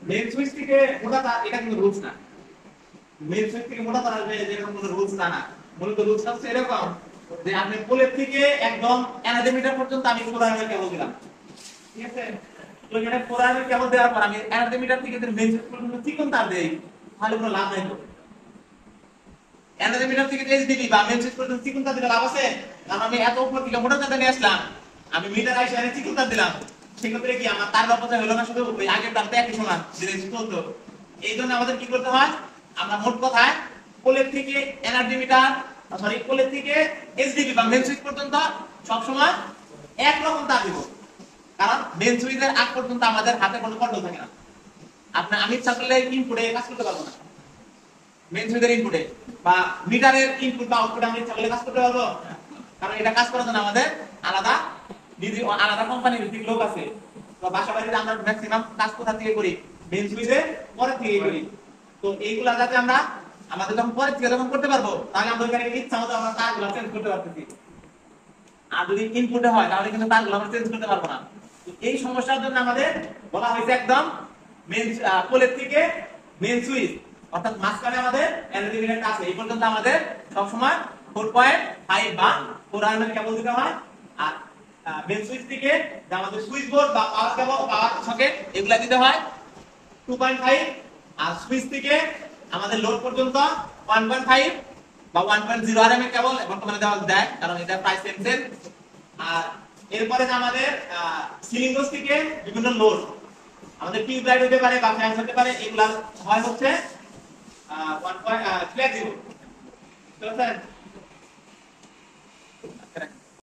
Main switch থেকে মোটা তার, এটা কিন্তু রুলস না। মেন সুইচ থেকে মোটা তার আসবে যেরকম কোনো রুলস না। মূলত রুলসটা হচ্ছে এরকম যে আপনি পোলের থেকে একদম এনার্জি পর্যন্ত আমি 4 আরএম কেবল দিলাম, ঠিক আছে? তো এখানে 4 আরএম কেবল দেওয়ার পর আমি এনার্জি থেকে যদি মেন সুইচ পর্যন্ত চিকন তার দেই তাহলে কোনো লাভ নাই তো। এনার্জি থেকে এইচডিবি বা মেন সুইচ পর্যন্ত চিকন তার দিলে লাভ আছে? কারণ আমি এত উপর থেকে মোটা তার নিয়ে আসলাম, আমি মিটার আইসা চিকন তার দিলাম, সেক্ষেত্রে কি আমার তার অপচয় হলো না? শুধু ওই আগের তারটা একই সমান জিনিস চলতো। এই জন্য আমাদের কি করতে হয়, আমরা মোট কথায় পোলের থেকে এনার্জি মিটার সরি পোলের থেকে এইচডিবি বা মেন সুইচ পর্যন্ত সব সময় এক রকম তার দিব, কারণ মেন সুইচের আগ পর্যন্ত আমাদের হাতে কোনো কন্ট্রোল থাকে না। আপনি আমি ইচ্ছা করলে ইনপুটে কাজ করতে পারবো না, মেন সুইচের ইনপুটে বা মিটারের ইনপুট বা আউটপুটে আমি ইচ্ছা করলে কাজ করতে পারবো, কারণ এটা কাজ করার জন্য আমাদের আলাদা আলাদা কোম্পানির ভিত্তিক লোক আছে। তো বাসা বাড়িতে আমরা ম্যাক্সিমাম কাজ কোথা থেকে করি, মেন সুইচে পরে থেকে করি। তো এইগুলা যাতে আমরা আমাদের যখন পরে থেকে যখন করতে পারবো, তাহলে আমরা এখানে ইচ্ছা মতো আমরা তারগুলো চেঞ্জ করতে পারতেছি। আর যদি ইনপুটে হয় তাহলে কিন্তু তারগুলো আমরা চেঞ্জ করতে পারবো না। তো এই সমস্যার জন্য আমাদের বলা হয়েছে একদম মেন পোলের থেকে মেন সুইচ অর্থাৎ মাঝখানে আমাদের এনার্জি মিটারটা আছে, এই পর্যন্ত আমাদের সব সময় 4.5 বা 4 আরএম কেবল দিতে হয়। আর মেন সুইচ থেকে যে আমাদের সুইচ বোর্ড বা পাওয়ার কেবল পাওয়ার সকেট এগুলা দিতে হয় 2.5, আর সুইচ থেকে আমাদের লোড পর্যন্ত 1.5 বা 1.0 আরএম কেবল বর্তমানে দেওয়া দেয়, কারণ এটা প্রাইস সেন্সের। আর এরপরে যে আমাদের সিলিং রোজ থেকে বিভিন্ন লোড আমাদের টিউব লাইট হতে পারে বা ফ্যান হতে পারে, এগুলা হয় হচ্ছে 1.0 ঠিক আছে?